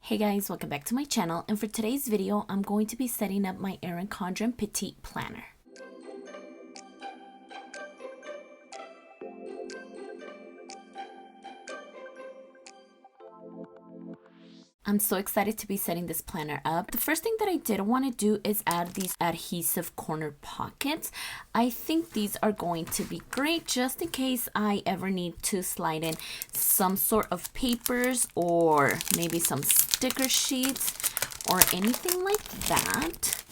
Hey guys, welcome back to my channel, and for today's video I'm going to be setting up my Erin Condren Petite planner. I'm so excited to be setting this planner up. The first thing that I did want to do is add these adhesive corner pockets. I think these are going to be great just in case I ever need to slide in some sort of papers or maybe some sticker sheets or anything like that.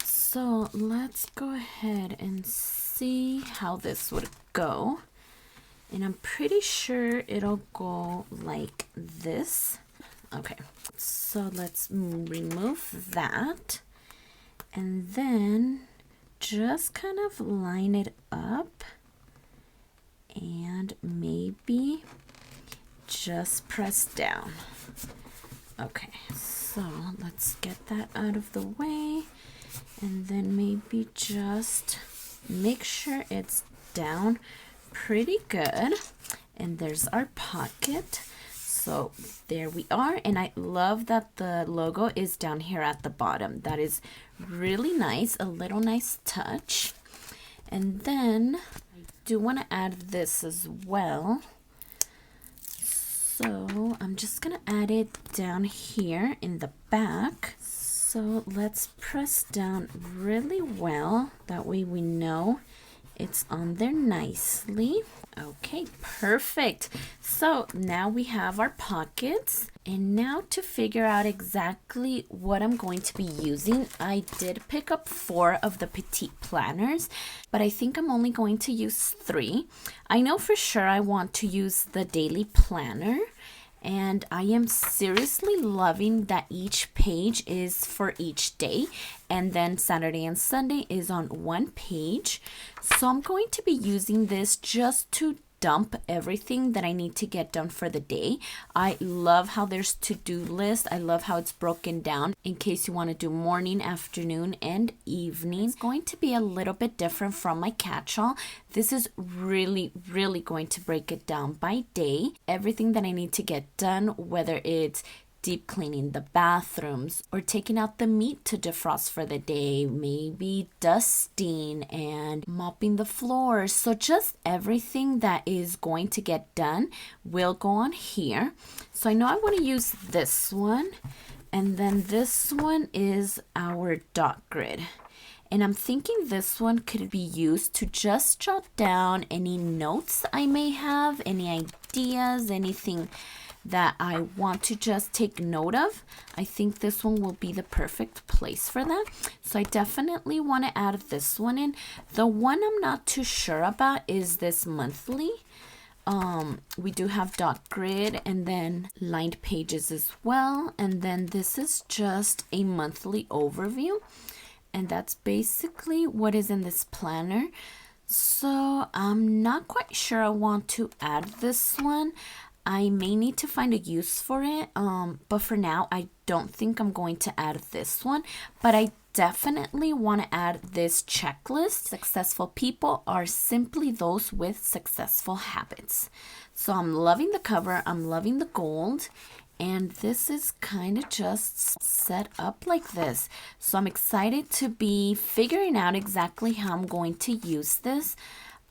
So let's go ahead and see how this would go. And I'm pretty sure it'll go like this. Okay, so let's remove that and then just kind of line it up and maybe just press down. Okay, so let's get that out of the way and then maybe just make sure it's down pretty good. And there's our pocket. So there we are, and I love that the logo is down here at the bottom. That is really nice, a little nice touch. And then I do want to add this as well. So I'm just gonna add it down here in the back. So let's press down really well. That way we know it's on there nicely. Okay, perfect. So now we have our pockets. And now to figure out exactly what I'm going to be using, I did pick up 4 of the Petite planners, but I think I'm only going to use 3. I know for sure I want to use the daily planner. And I am seriously loving that each page is for each day, and then Saturday and Sunday is on one page. So I'm going to be using this just to dump everything that I need to get done for the day. I love how there's to-do list. I love how it's broken down in case you want to do morning, afternoon, and evening. It's going to be a little bit different from my catch-all. This is really going to break it down by day. Everything that I need to get done, whether it's deep cleaning the bathrooms or taking out the meat to defrost for the day, maybe dusting and mopping the floors. So just everything that is going to get done will go on here. So I know I want to use this one, and then this one is our dot grid. And I'm thinking this one could be used to just jot down any notes I may have, any ideas, anything that I want to just take note of. I think this one will be the perfect place for that. So I definitely want to add this one in. The one I'm not too sure about is this monthly. We do have dot grid and then lined pages as well. And then this is just a monthly overview. And that's basically what is in this planner. So I'm not quite sure I want to add this one. I may need to find a use for it, but for now, I don't think I'm going to add this one, but I definitely want to add this checklist. Successful people are simply those with successful habits. So I'm loving the cover, I'm loving the gold, and this is kind of just set up like this. So I'm excited to be figuring out exactly how I'm going to use this.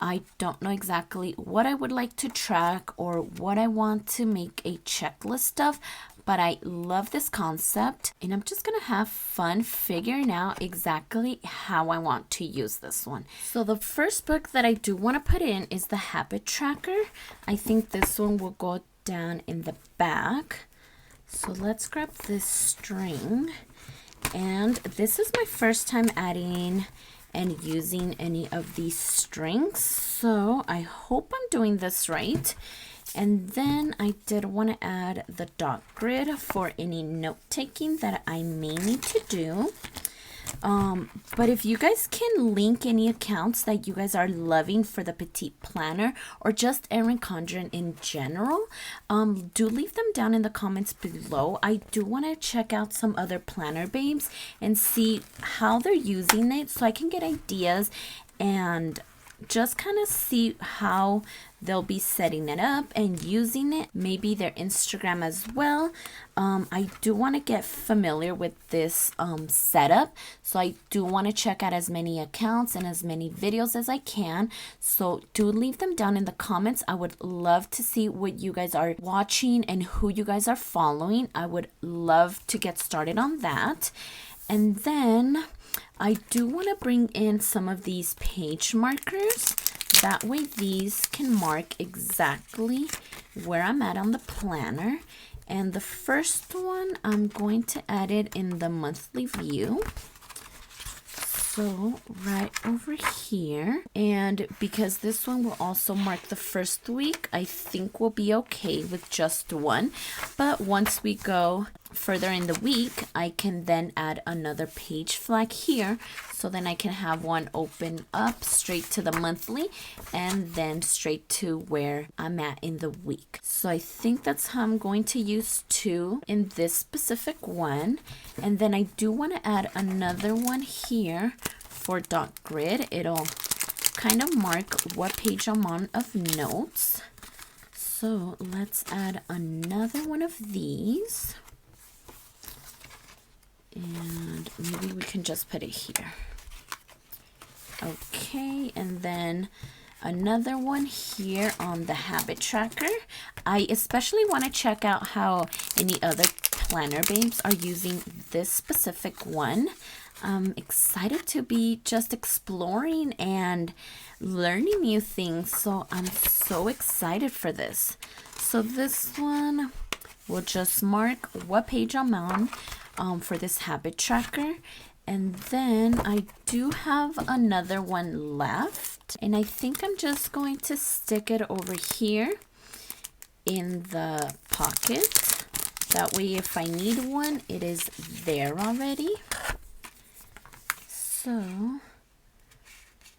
I don't know exactly what I would like to track or what I want to make a checklist of, but I love this concept, and I'm just gonna have fun figuring out exactly how I want to use this one. So the first book that I do want to put in is the Habit Tracker. I think this one will go down in the back. So let's grab this string, and this is my first time adding and using any of these strings, so I hope I'm doing this right. And then I did want to add the dot grid for any note taking that I may need to do. But if you guys can link any accounts that you guys are loving for the Petite planner or just Erin Condren in general, do leave them down in the comments below. I do want to check out some other planner babes and see how they're using it so I can get ideas and just kind of see how they'll be setting it up and using it, maybe their Instagram as well. I do want to get familiar with this setup, so I do want to check out as many accounts and as many videos as I can. So do leave them down in the comments. I would love to see what you guys are watching and who you guys are following. I would love to get started on that. And then I do want to bring in some of these page markers. That way these can mark exactly where I'm at on the planner. And the first one, I'm going to add it in the monthly view. So right over here, and because this one will also mark the first week, I think we'll be okay with just one. But once we go further in the week, I can then add another page flag here, so then I can have one open up straight to the monthly and then straight to where I'm at in the week. So I think that's how I'm going to use two in this specific one. And then I do want to add another one here for dot grid. It'll kind of mark what page I'm on of notes. So let's add another one of these. And maybe we can just put it here. Okay, and then another one here on the habit tracker. I especially want to check out how any other planner babes are using this specific one. I'm excited to be just exploring and learning new things, so I'm so excited for this. So this one will just mark what page I'm on for this habit tracker. And then I do have another one left, and I think I'm just going to stick it over here in the pocket. That way if I need one, it is there already. So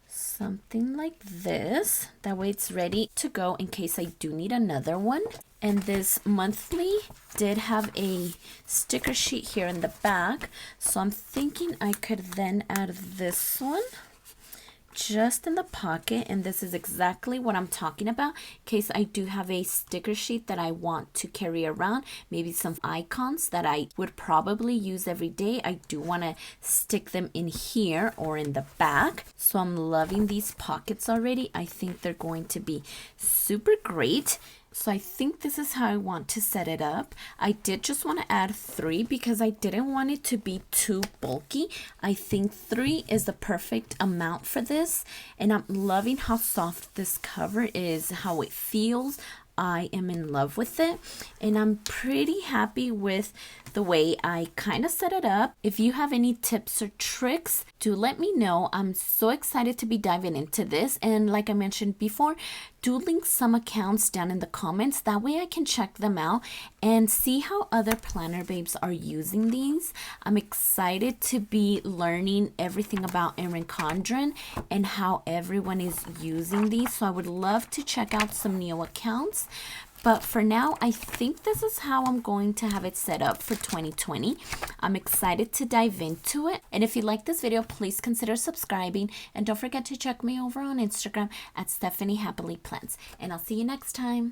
something like this, that way it's ready to go in case I do need another one. And this monthly did have a sticker sheet here in the back, so I'm thinking I could then add this one just in the pocket, and this is exactly what I'm talking about in case I do have a sticker sheet that I want to carry around, maybe some icons that I would probably use every day. I do want to stick them in here or in the back. So I'm loving these pockets already. I think they're going to be super great. So I think this is how I want to set it up. I did just want to add 3 because I didn't want it to be too bulky. I think 3 is the perfect amount for this. And I'm loving how soft this cover is, how it feels. I am in love with it, and I'm pretty happy with the way I kind of set it up. If you have any tips or tricks, do let me know. I'm so excited to be diving into this, and like I mentioned before, do link some accounts down in the comments. That way I can check them out and see how other planner babes are using these. I'm excited to be learning everything about Erin Condren and how everyone is using these, so I would love to check out some new accounts. But for now, I think this is how I'm going to have it set up for 2020. I'm excited to dive into it. And if you like this video, please consider subscribing. And don't forget to check me over on Instagram at stephanyhappilyplans. And I'll see you next time.